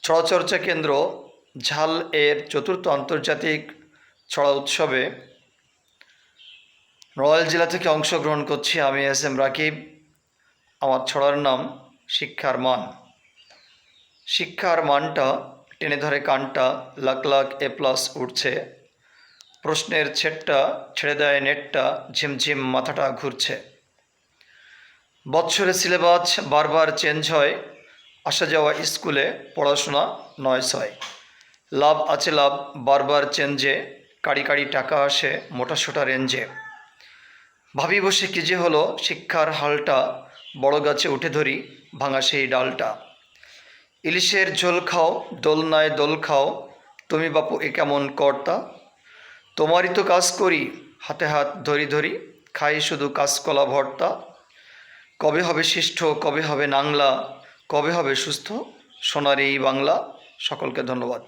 ছড়াচর্চা কেন্দ্র ঝাল এর চতুর্থ আন্তর্জাতিক ছড়া উৎসবে নড়াইল জেলা থেকে অংশগ্রহণ করছি আমি এস.এম. রাকিব। আমার ছড়ার নাম শিক্ষার মান। শিক্ষার মানটা টেনে ধরে কানটা, লাখ লাখ A+ উঠছে। প্রশ্নের ছেটটা ছেড়ে দেয় নেটটা, ঝিমঝিম মাথাটা ঘুরছে। বৎসরে সিলেবাস বারবার চেঞ্জ হয়, আসা যাওয়া স্কুলে পড়াশোনা নয় ছয়। লাভ আছে লাভ বারবার চেঞ্জে, কাড়ি কাড়ি টাকা আসে মোটাসোটা রেঞ্জে। ভাবি বসে কী যে হলো শিক্ষার হালটা, বড় গাছে উঠে ধরি ভাঙা সেই ডালটা। ইলিশের ঝোল খাও দোলনায় দোল খাও, তুমি বাপু এ কেমন কর্তা। তোমারই তো কাজ করি হাতে হাত ধরি ধরি, খাই শুধু কাঁচকলা ভর্তা। কবে হবে শিষ্ট কবে হবে নাংলা, কবে হবে সুস্থ সোনার এই বাংলা। সকলকে ধন্যবাদ।